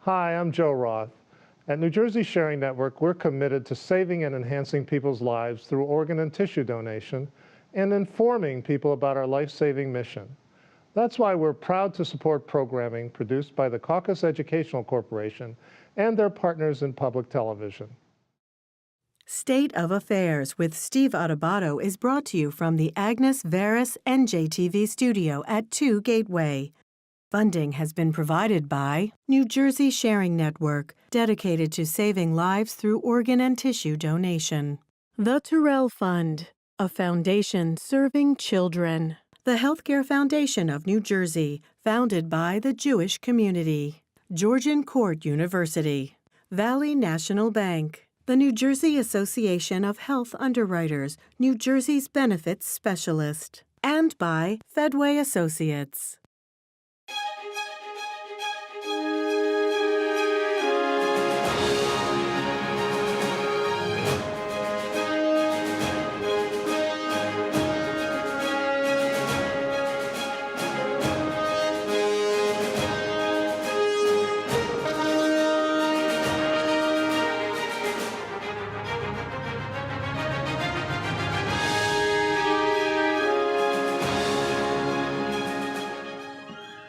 Hi, I'm Joe Roth. At New Jersey Sharing Network, we're committed to saving and enhancing people's lives through organ and tissue donation and informing people about our life-saving mission. That's why we're proud to support programming produced by the Caucus Educational Corporation and their partners in public television. State of Affairs with Steve Adubato is brought to you from the Agnes Veris NJTV studio at 2 Gateway. Funding has been provided by New Jersey Sharing Network, dedicated to saving lives through organ and tissue donation. The Terrell Fund, a foundation serving children. The Healthcare Foundation of New Jersey, founded by the Jewish community. Georgian Court University. Valley National Bank. The New Jersey Association of Health Underwriters, New Jersey's benefits specialist. And by Fedway Associates.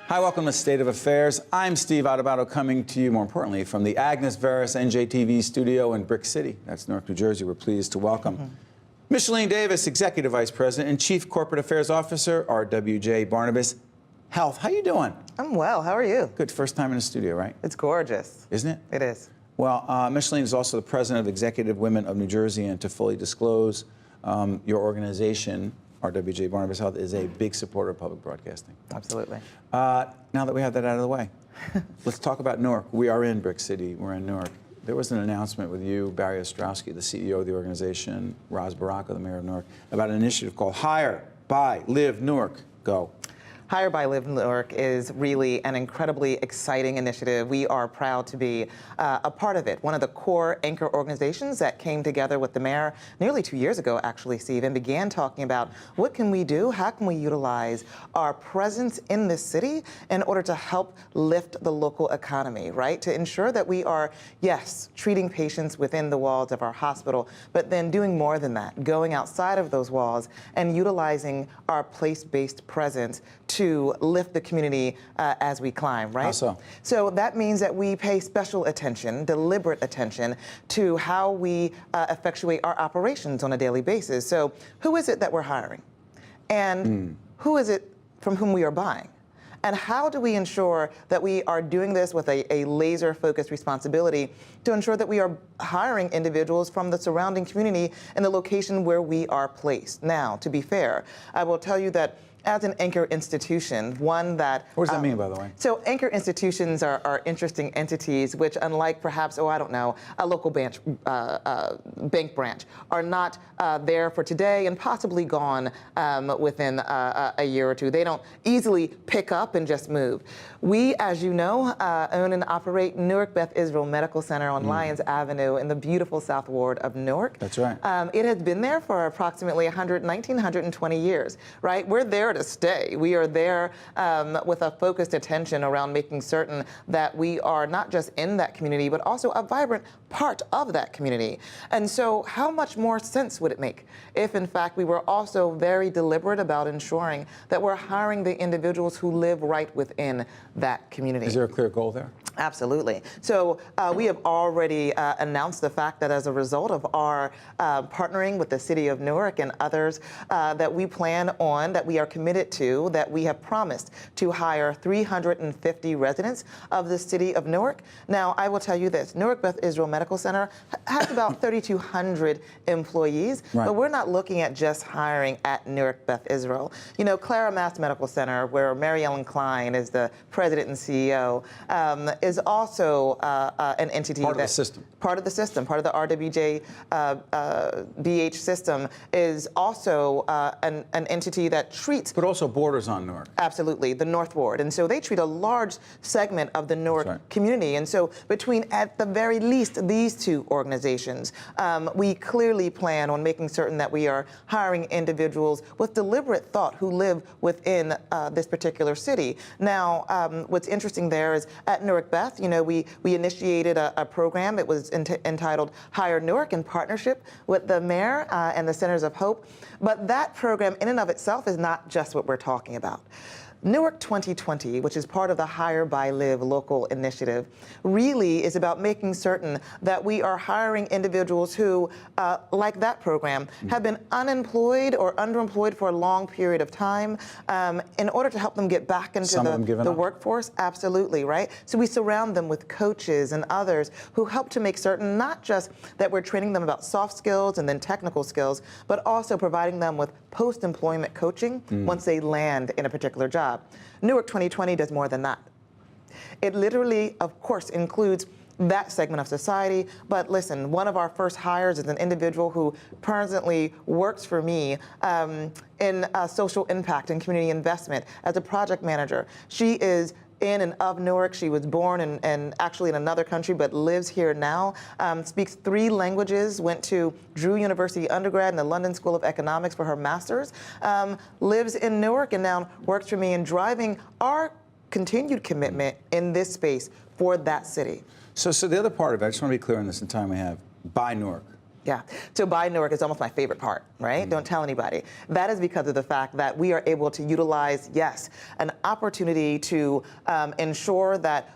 Hi, welcome to State of Affairs. I'm Steve Adubato, coming to you, more importantly, from the Agnes Veris NJTV studio in Brick City. That's Newark, New Jersey. We're pleased to welcome Michellene Davis, Executive Vice President and Chief Corporate Affairs Officer, RWJ Barnabas Health. How you doing? I'm well. How are you? Good. First time in the studio, right? It's gorgeous. Isn't it? It is. Well, Michellene is also the President of Executive Women of New Jersey, and to fully disclose, your organization, RWJ Barnabas Health, is a big supporter of public broadcasting. Absolutely. Now that we have that out of the way, let's talk about Newark. We are in Brick City. We're in Newark. There was an announcement with you, Barry Ostrowski, the CEO of the organization, Roz Baraka, the mayor of Newark, about an initiative called Hire, Buy, Live Newark. Go. Hire by Live Newark is really an incredibly exciting initiative. We are proud to be a part of it. One of the core anchor organizations that came together with the mayor nearly 2 years ago, actually, Steve, and began talking about what can we do, how can we utilize our presence in this city in order to help lift the local economy, right? To ensure that we are, yes, treating patients within the walls of our hospital, but then doing more than that, going outside of those walls and utilizing our place-based presence to lift the community as we climb, right? How so? So that means that we pay special attention, deliberate attention, to how we effectuate our operations on a daily basis. So who is it that we're hiring? And who is it from whom we are buying? And how do we ensure that we are doing this with a laser-focused responsibility to ensure that we are hiring individuals from the surrounding community in the location where we are placed? Now, to be fair, I will tell you that as an anchor institution, one that... What does that mean, by the way? So anchor institutions are interesting entities which, unlike perhaps, I don't know, a local bank branch, are not there for today and possibly gone within a year or two. They don't easily pick up and just move. We, as you know, own and operate Newark Beth Israel Medical Center on Lyons Avenue in the beautiful South Ward of Newark. That's right. It has been there for approximately 120 years, right? We're there to stay. We are there with a focused attention around making certain that we are not just in that community, but also a vibrant part of that community. And so how much more sense would it make if, in fact, we were also very deliberate about ensuring that we're hiring the individuals who live right within that community? Is there a clear goal there? Absolutely. So we have already announced the fact that as a result of our partnering with the City of Newark and others that we plan on, that we are committed to, that we have promised to hire 350 residents of the City of Newark. Now, I will tell you this, Newark Beth Israel Medical Center has about 3,200 employees, but we're not looking at just hiring at Newark Beth Israel. You know, Clara Mass Medical Center, where Mary Ellen Klein is the president and CEO, is also an entity part of the system. Part of the system, part of the RWJ BH system, is also an entity that treats But also borders on Newark. Absolutely, the North Ward. And so they treat a large segment of the Newark community. And so between, at the very least, these two organizations, we clearly plan on making certain that we are hiring individuals with deliberate thought who live within this particular city. Now, what's interesting there is at Newark Beth, you know, we initiated a program. It was entitled Hire Newark in partnership with the mayor and the Centers of Hope. But that program in and of itself is not just what we're talking about. Newark 2020, which is part of the Hire by Live local initiative, really is about making certain that we are hiring individuals who, like that program, have been unemployed or underemployed for a long period of time in order to help them get back into the workforce. Absolutely, right? So we surround them with coaches and others who help to make certain not just that we're training them about soft skills and then technical skills, but also providing them with post-employment coaching once they land in a particular job. Newark 2020 does more than that. It literally, of course, includes that segment of society. But listen, one of our first hires is an individual who presently works for me in social impact and community investment as a project manager. She is in and of Newark. She was born and actually in another country, but lives here now, speaks 3 languages, went to Drew University undergrad and the London School of Economics for her master's, lives in Newark and now works for me in driving our continued commitment in this space for that city. So the other part of it, I just want to be clear on this in time we have, by Newark. Yeah, so by Newark is almost my favorite part, right? Don't tell anybody. That is because of the fact that we are able to utilize, yes, an opportunity to ensure that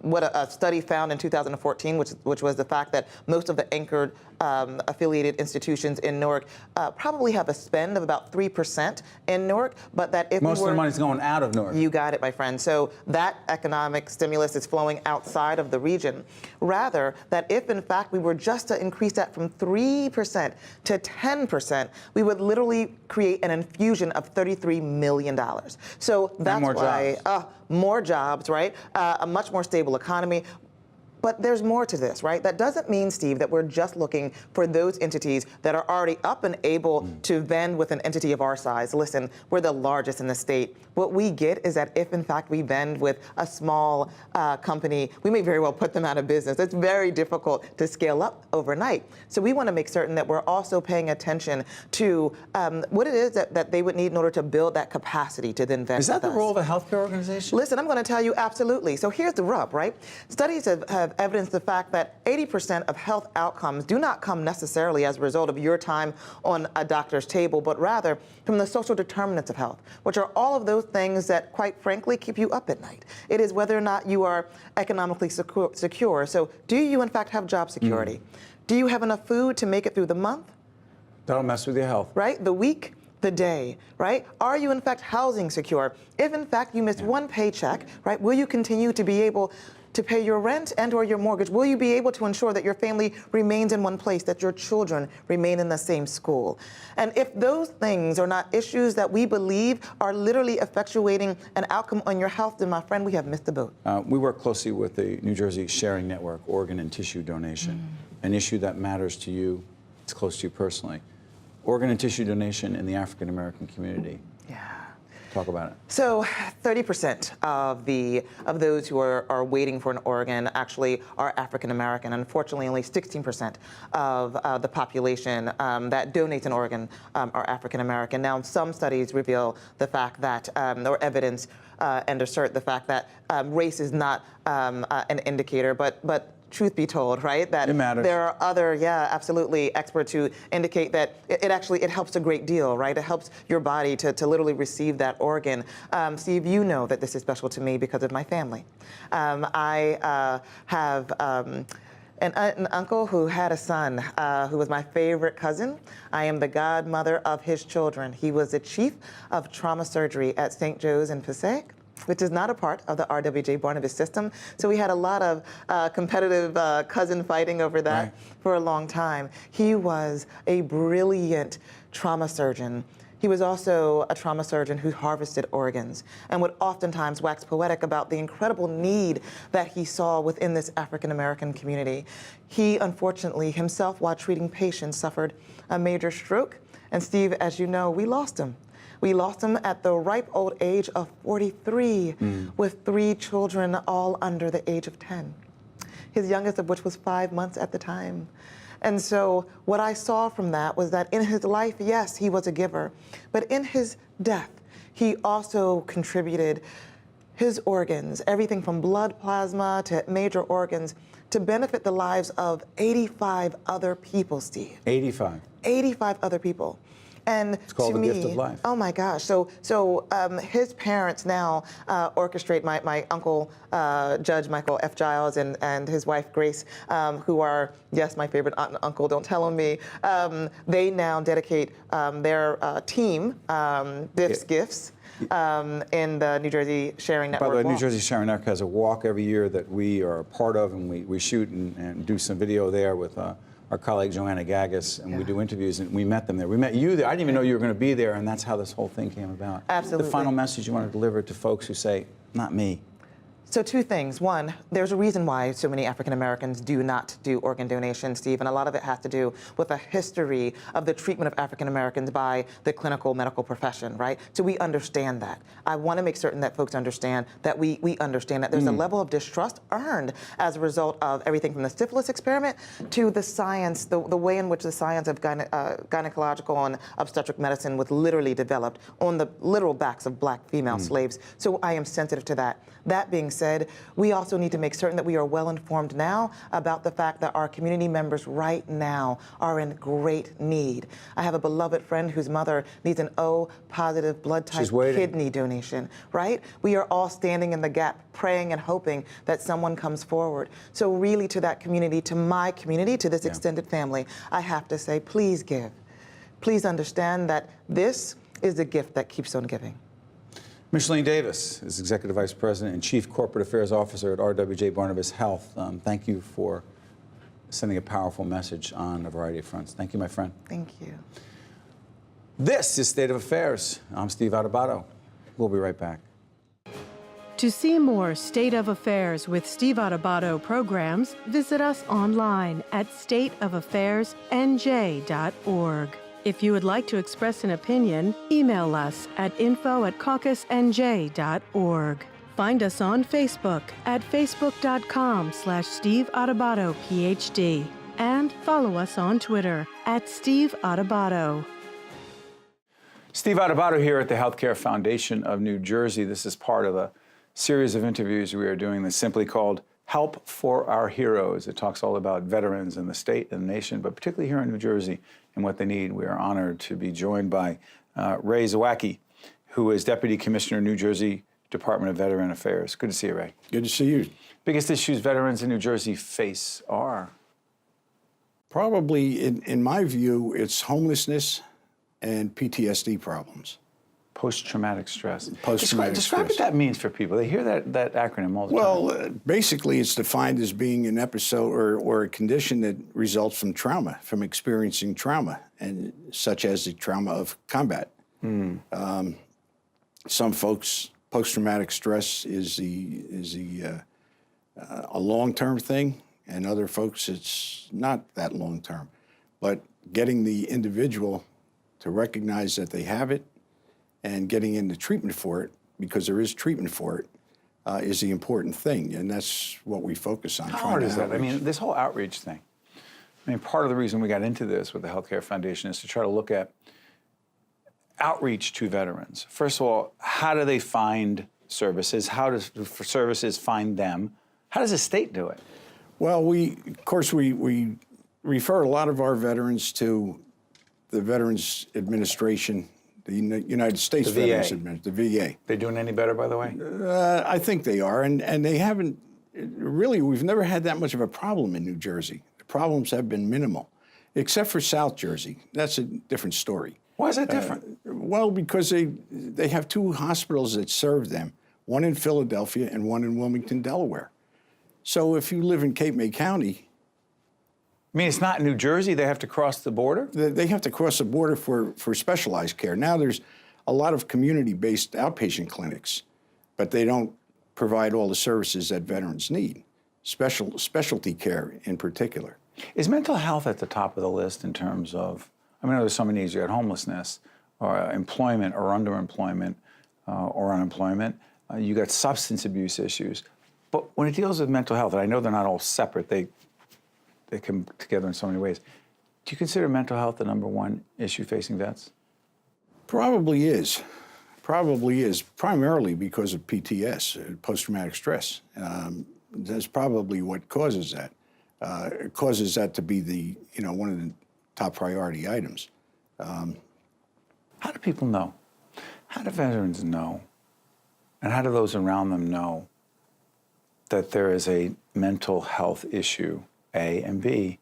what a study found in 2014, which was the fact that most of the anchored affiliated institutions in Newark probably have a spend of about 3% in Newark, but that if most of the money's going out of Newark. You got it, my friend. So that economic stimulus is flowing outside of the region. Rather, that if in fact we were just to increase that from 3% to 10%, we would literally create an infusion of $33 million. So that's why more jobs, right? A much more stable economy. But there's more to this, right? That doesn't mean, Steve, that we're just looking for those entities that are already up and able to vend with an entity of our size. Listen, we're the largest in the state. What we get is that if, in fact, we vend with a small company, we may very well put them out of business. It's very difficult to scale up overnight. So we want to make certain that we're also paying attention to what it is that they would need in order to build that capacity to then vend. Is that the role of a healthcare organization? Listen, I'm going to tell you absolutely. So here's the rub, right? Studies have evidenced the fact that 80% of health outcomes do not come necessarily as a result of your time on a doctor's table, but rather from the social determinants of health, which are all of those things that, quite frankly, keep you up at night. It is whether or not you are economically secure. So do you, in fact, have job security? Do you have enough food to make it through the month? That'll mess with your health. Right? The week? The day, right? Are you in fact housing secure? If in fact you miss one paycheck, right, will you continue to be able to pay your rent and or your mortgage? Will you be able to ensure that your family remains in one place, that your children remain in the same school? And if those things are not issues that we believe are literally effectuating an outcome on your health, then my friend, we have missed the boat. We work closely with the New Jersey Sharing Network, organ and tissue donation, an issue that matters to you, it's close to you personally. Organ and tissue donation in the African American community. Yeah. Talk about it. So 30% of those who are waiting for an organ actually are African American. Unfortunately, only 16% of the population that donates an organ are African American. Now, some studies reveal the fact that, or evidence and assert the fact that race is not an indicator, but truth be told, right? That it matters. There are other, absolutely, experts who indicate that it helps a great deal, right? It helps your body to literally receive that organ. Steve, you know that this is special to me because of my family. I have an uncle who had a son who was my favorite cousin. I am the godmother of his children. He was the chief of trauma surgery at St. Joe's in Passaic, which is not a part of the RWJ Barnabas system. So we had a lot of competitive cousin fighting over that for a long time. He was a brilliant trauma surgeon. He was also a trauma surgeon who harvested organs and would oftentimes wax poetic about the incredible need that he saw within this African American community. He, unfortunately, himself, while treating patients, suffered a major stroke. And Steve, as you know, we lost him. We lost him at the ripe old age of 43, with 3 children, all under the age of 10. His youngest of which was 5 months at the time. And so what I saw from that was that in his life, yes, he was a giver, but in his death, he also contributed his organs, everything from blood plasma to major organs, to benefit the lives of 85 other people, Steve. 85. 85 other people. And it's called to the me, gift of life. Oh my gosh! So his parents now orchestrate my uncle Judge Michael F. Giles and his wife Grace, who are, yes, my favorite aunt and uncle. Don't tell them me. They now dedicate their team, Biff's Gifts, in the New Jersey Sharing Network. By the way, walk. New Jersey Sharing Network has a walk every year that we are a part of, and we shoot and do some video there with our colleague Joanna Gagos, and we do interviews, and we met them there. We met you there. I didn't even know you were going to be there, and that's how this whole thing came about. Absolutely. The final message you want to deliver to folks who say, not me. So 2 things. One, there's a reason why so many African Americans do not do organ donation, Steve, and a lot of it has to do with a history of the treatment of African Americans by the clinical medical profession, right? So we understand that. I want to make certain that folks understand that we understand that there's a level of distrust earned as a result of everything from the syphilis experiment to the science, the way in which the science of gynecological and obstetric medicine was literally developed on the literal backs of black female slaves. So I am sensitive to that. That being said, we also need to make certain that we are well informed now about the fact that our community members right now are in great need. I have a beloved friend whose mother needs an O-positive blood type kidney donation, right? We are all standing in the gap, praying and hoping that someone comes forward. So really to that community, to my community, to this extended family, I have to say, please give. Please understand that this is the gift that keeps on giving. Michellene Davis is Executive Vice President and Chief Corporate Affairs Officer at RWJ Barnabas Health. Thank you for sending a powerful message on a variety of fronts. Thank you, my friend. Thank you. This is State of Affairs. I'm Steve Adubato. We'll be right back. To see more State of Affairs with Steve Adubato programs, visit us online at stateofaffairsnj.org. If you would like to express an opinion, email us at info@caucusnj.org. Find us on Facebook at facebook.com/Steve Adubato, PhD. And follow us on Twitter at Steve Adubato. Steve Adubato here at the Healthcare Foundation of New Jersey. This is part of a series of interviews we are doing that's simply called Help for Our Heroes. It talks all about veterans in the state and the nation, but particularly here in New Jersey and what they need. We are honored to be joined by Ray Zawacki, who is Deputy Commissioner, New Jersey Department of Veteran Affairs. Good to see you, Ray. Good to see you. Biggest issues veterans in New Jersey face are? Probably, in my view, it's homelessness and PTSD problems. Post-traumatic stress. Post-traumatic Describe what that means for people. They hear that acronym all the time. Well, basically, it's defined as being an episode or a condition that results from trauma, from experiencing trauma, and such as the trauma of combat. Some folks, post-traumatic stress is a long-term thing, and other folks, it's not that long-term. But getting the individual to recognize that they have it and getting into treatment for it, because there is treatment for it, is the important thing, and that's what we focus on. How hard is that? I mean, this whole outreach thing. I mean, part of the reason we got into this with the Healthcare Foundation is to try to look at outreach to veterans. First of all, how do they find services? How does services find them? How does the state do it? Well, of course, we refer a lot of our veterans to the Veterans Administration, the United States Veterans Administration, the VA. They doing any better, by the way? I think they are, and they haven't, really, we've never had that much of a problem in New Jersey. The problems have been minimal, except for South Jersey. That's a different story. Why is that different? Well, because they have 2 hospitals that serve them, one in Philadelphia and one in Wilmington, Delaware. So if you live in Cape May County, I mean, it's not New Jersey. They have to cross the border? They have to cross the border for specialized care. Now there's a lot of community-based outpatient clinics, but they don't provide all the services that veterans need, specialty care in particular. Is mental health at the top of the list in terms of, I mean, there's so many needs. You got homelessness, or employment or underemployment or unemployment. You got substance abuse issues. But when it deals with mental health, and I know they're not all separate, they come together in so many ways. Do you consider mental health the #1 issue facing vets? Probably is. Probably is, primarily because of PTS, post-traumatic stress. That's probably what causes that. It causes that to be the, one of the top priority items. How do people know? How do veterans know? And how do those around them know that there is a mental health issue, A, and B,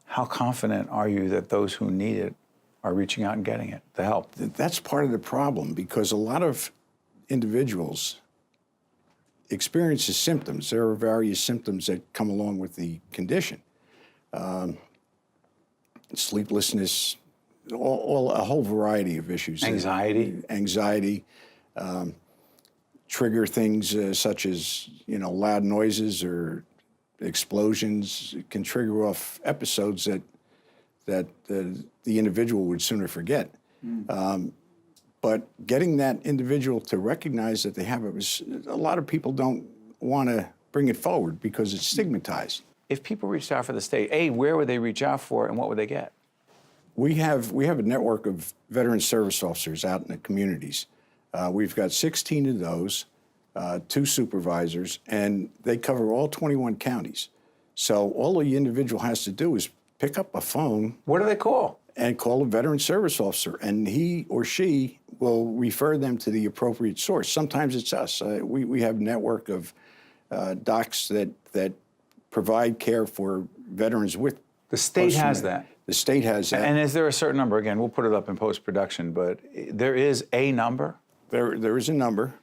how confident are you that those who need it are reaching out and getting it, the help? That's part of the problem, because a lot of individuals experience the symptoms. There are various symptoms that come along with the condition. Sleeplessness, a whole variety of issues. Anxiety, trigger things such as, loud noises or explosions. It can trigger off episodes that the individual would sooner forget. But getting that individual to recognize that they have it, a lot of people don't want to bring it forward because it's stigmatized. If people reached out for the state, A, where would they reach out for and what would they get? We have a network of veteran service officers out in the communities. We've got 16 of those, 2 supervisors, and they cover all 21 counties. So all the individual has to do is pick up a phone. What do they call? And call a veteran service officer, and he or she will refer them to the appropriate source. Sometimes it's us. We have a network of docs that provide care for veterans with. The state has that. The state has that. And is there a certain number? Again, we'll put it up in post-production, but there is a number? There is a number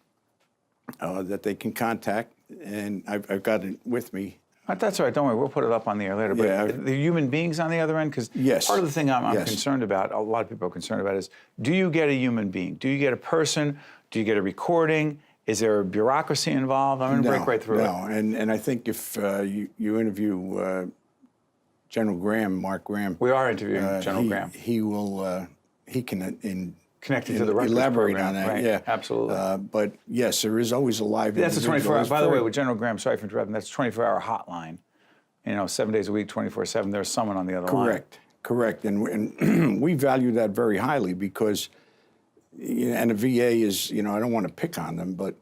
that they can contact, and I've got it with me. That's all right. Don't worry. We'll put it up on the air later. But Yeah. the human beings on the other end? Because Yes. part of the thing I'm Yes. concerned about, a lot of people are concerned about, is do you get a human being? Do you get a person? Do you get a recording? Is there a bureaucracy involved? I'm going to break right through it. No, and I think if you interview General Graham, Mark Graham. We are interviewing General Graham. He can Connected to the records elaborate program, on that. right? Yeah, absolutely. But yes, there is always a live. That's a 24-hour. By the way, with with General Graham, sorry for interrupting. That's a 24-hour hotline. 7 days a week, 24/7. There's someone on the other line. Correct, and we value that very highly because, and the VA is, I don't want to pick on them, but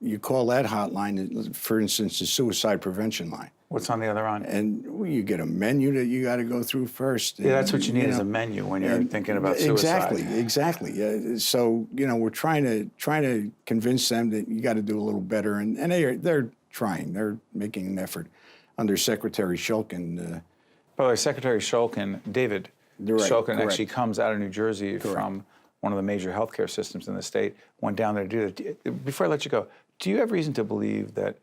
you call that hotline, for instance, the suicide prevention line. What's on the other line? And you get a menu that you got to go through first. Yeah, that's what you need is a menu when you're thinking about suicide. Exactly. So we're trying to convince them that you got to do a little better, and they're trying. They're making an effort under Secretary Shulkin. By the way, Secretary Shulkin, David Shulkin, actually comes out of New Jersey from one of the major healthcare systems in the state. Went down there to do that. Before I let you go, do you have reason to believe that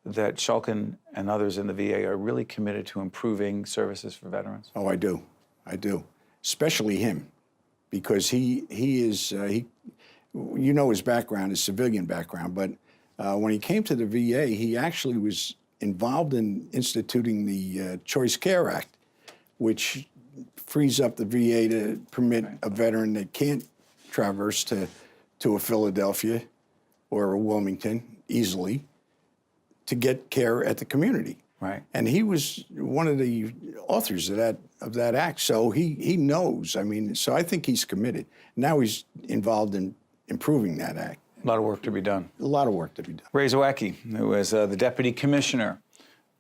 Shulkin and others in the VA are really committed to improving services for veterans? Oh, I do, especially him, because he is his background, his civilian background, but when he came to the VA, he actually was involved in instituting the Choice Care Act, which frees up the VA to permit a veteran that can't traverse to a Philadelphia or a Wilmington easily to get care at the community. Right. And he was one of the authors of that act, so he knows. So I think he's committed. Now he's involved in improving that act. A lot of work to be done. A lot of work to be done. Ray Zawacki, who is the Deputy Commissioner,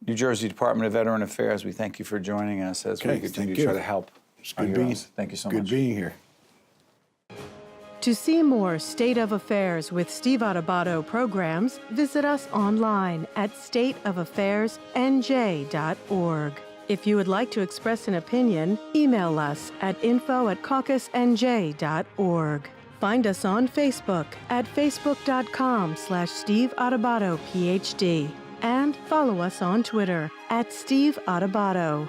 New Jersey Department of Veteran Affairs, we thank you for joining us as we continue to try to help our heroes. Thank you so much. Good being here. To see more State of Affairs with Steve Adubato programs, visit us online at stateofaffairsnj.org. If you would like to express an opinion, email us at info@caucusnj.org. Find us on Facebook at facebook.com/Steve Adubato, PhD. And follow us on Twitter at Steve Adubato.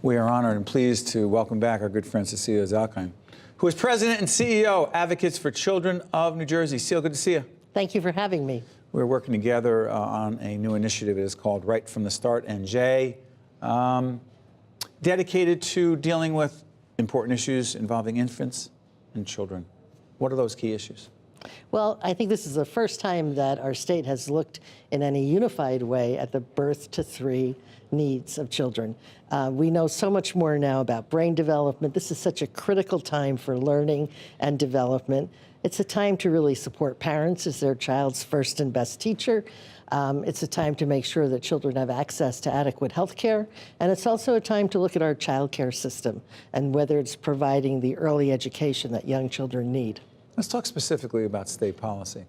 We are honored and pleased to welcome back our good friend Cecilia Zalkind, who is President and CEO, Advocates for Children of New Jersey. Cecile, good to see you. Thank you for having me. We're working together on a new initiative. It is called Right from the Start NJ, dedicated to dealing with important issues involving infants and children. What are those key issues? Well, I think this is the first time that our state has looked in any unified way at the birth to 3 needs of children. We know so much more now about brain development. This is such a critical time for learning and development. It's a time to really support parents as their child's first and best teacher. It's a time to make sure that children have access to adequate health care. And it's also a time to look at our child care system and whether it's providing the early education that young children need. Let's talk specifically about state policy.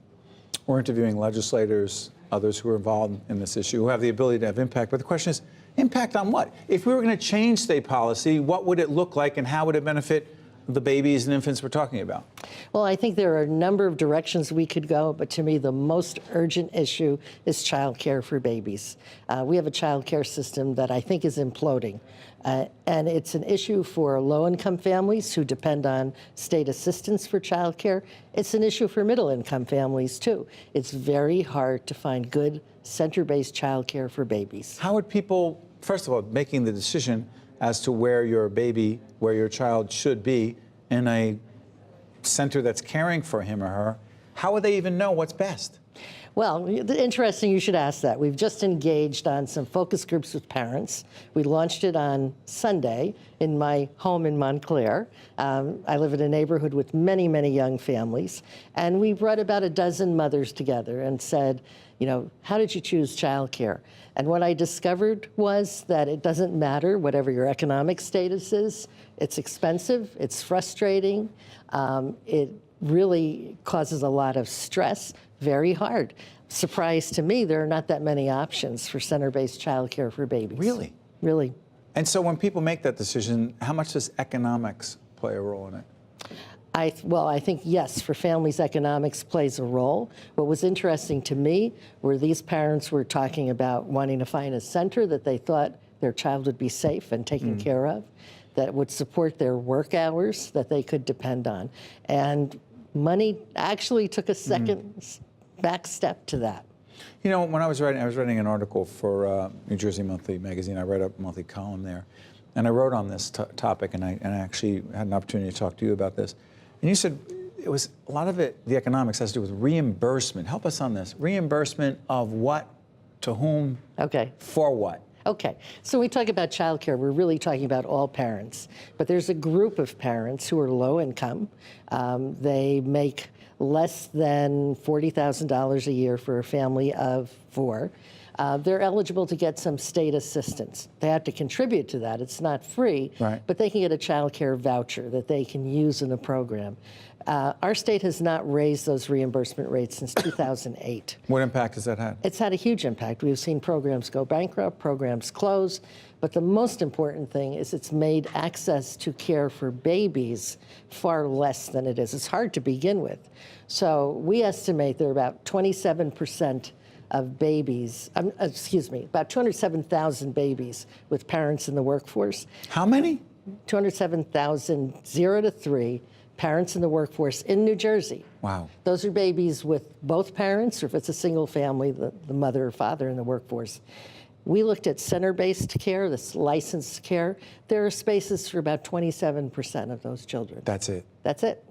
We're interviewing legislators, others who are involved in this issue, who have the ability to have impact. But the question is, impact on what? If we were going to change state policy, what would it look like and how would it benefit the babies and infants we're talking about? Well, I think there are a number of directions we could go, but to me, the most urgent issue is child care for babies. We have a child care system that I think is imploding. And it's an issue for low-income families who depend on state assistance for child care. It's an issue for middle-income families, too. It's very hard to find good center-based child care for babies. How would people, first of all, making the decision as to where your baby, where your child should be in a center that's caring for him or her, how would they even know what's best? Well, interesting you should ask that. We've just engaged on some focus groups with parents. We launched it on Sunday in my home in Montclair. I live in a neighborhood with many, many young families. And we brought about a dozen mothers together and said, you know, how did you choose childcare? And what I discovered was that it doesn't matter whatever your economic status is. It's expensive, it's frustrating, it really causes a lot of stress, very hard. Surprise to me, there are not that many options for center-based child care for babies. Really? Really. And so when people make that decision, how much does economics play a role in it? Well, I think, yes, for families, economics plays a role. What was interesting to me were these parents were talking about wanting to find a center that they thought their child would be safe and taken care of, that would support their work hours, that they could depend on. And money actually took a second back step to that. You know, when I was writing an article for New Jersey Monthly magazine. I write a monthly column there. And I wrote on this topic, and I actually had an opportunity to talk to you about this. And you said it was a lot of it, the economics has to do with reimbursement. Help us on this. Reimbursement of what, to whom, for what? Okay, so when we talk about child care, we're really talking about all parents. But there's a group of parents who are low income. They make less than $40,000 a year for a family of 4. They're eligible to get some state assistance. They have to contribute to that. It's not free, but they can get a child care voucher that they can use in a program. Our state has not raised those reimbursement rates since 2008. What impact has that had? It's had a huge impact. We've seen programs go bankrupt, programs close, but the most important thing is it's made access to care for babies far less than it is. It's hard to begin with. So we estimate there are about 27% of babies, about 207,000 babies with parents in the workforce. How many? 207,000, 0 to 3, parents in the workforce in New Jersey. Wow. Those are babies with both parents, or if it's a single family, the mother or father in the workforce. We looked at center-based care, this licensed care. There are spaces for about 27% of those children. That's it. That's it.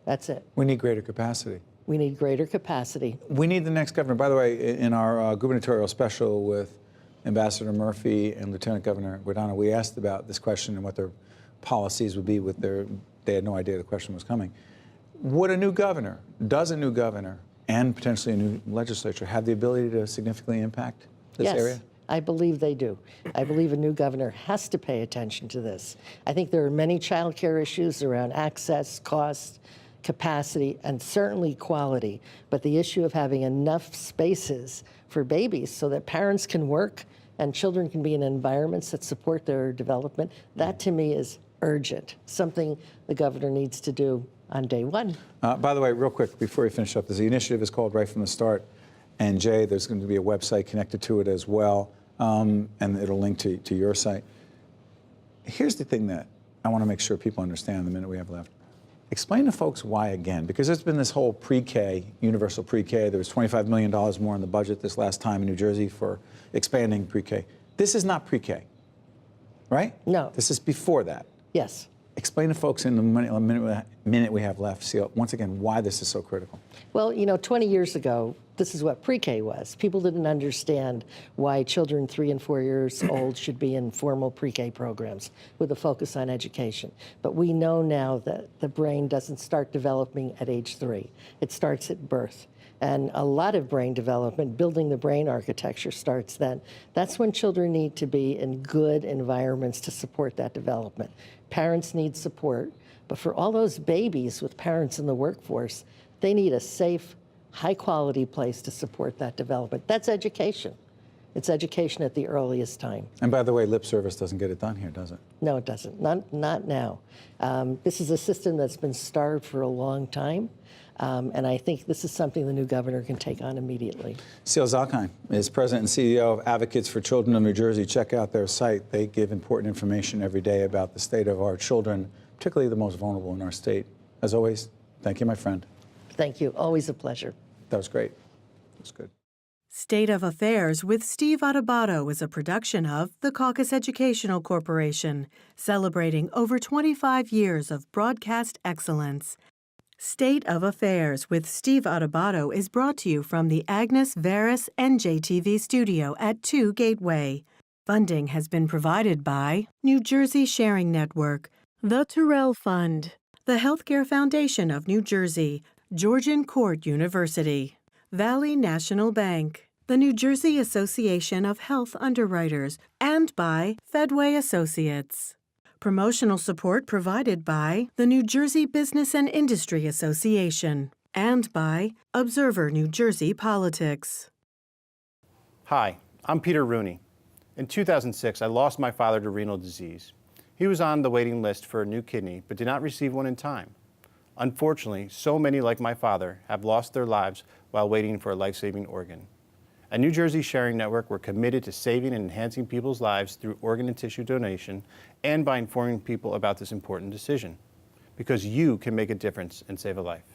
That's it. We need greater capacity. We need greater capacity. We need the next governor. By the way, in our gubernatorial special with Ambassador Murphy and Lieutenant Governor Guadagno, we asked about this question and what their policies would be with their, they had no idea the question was coming. Would a new governor, does a new governor and potentially a new legislature have the ability to significantly impact this area? Yes, I believe they do. I believe a new governor has to pay attention to this. I think there are many child care issues around access, cost, capacity, and certainly quality, but the issue of having enough spaces for babies so that parents can work and children can be in environments that support their development, that to me is urgent, something the governor needs to do on day one. By the way, real quick, before we finish up, the initiative is called Right from the Start. And Jay, there's going to be a website connected to it as well, and it'll link to your site. Here's the thing that I want to make sure people understand the minute we have left. Explain to folks why again, because there's been this whole pre-K, universal pre-K. There was $25 million more in the budget this last time in New Jersey for expanding pre-K. This is not pre-K, right? No. This is before that. Yes. Explain to folks in the minute we have left, Cecile, once again, why this is so critical. Well, 20 years ago, this is what pre-K was. People didn't understand why children 3 and 4 years old should be in formal pre-K programs with a focus on education. But we know now that the brain doesn't start developing at age 3. It starts at birth. And a lot of brain development, building the brain architecture, starts then. That's when children need to be in good environments to support that development. Parents need support, but for all those babies with parents in the workforce, they need a safe, high-quality place to support that development. That's education. It's education at the earliest time. And by the way, lip service doesn't get it done here, does it? No, it doesn't. Not now. This is a system that's been starved for a long time. And I think this is something the new governor can take on immediately. Cecilia Zalkind is president and CEO of Advocates for Children of New Jersey. Check out their site. They give important information every day about the state of our children, particularly the most vulnerable in our state. As always, thank you, my friend. Thank you. Always a pleasure. That was great. That was good. State of Affairs with Steve Adubato is a production of the Caucus Educational Corporation, celebrating over 25 years of broadcast excellence. State of Affairs with Steve Adubato is brought to you from the Agnes Veris NJTV studio at 2 Gateway. Funding has been provided by New Jersey Sharing Network, the Terrell Fund, the Healthcare Foundation of New Jersey, Georgian Court University, Valley National Bank, the New Jersey Association of Health Underwriters, and by Fedway Associates. Promotional support provided by the New Jersey Business and Industry Association and by Observer New Jersey Politics. Hi, I'm Peter Rooney. In 2006, I lost my father to renal disease. He was on the waiting list for a new kidney, but did not receive one in time. Unfortunately, so many like my father have lost their lives while waiting for a life-saving organ. At New Jersey Sharing Network, we're committed to saving and enhancing people's lives through organ and tissue donation and by informing people about this important decision. Because you can make a difference and save a life.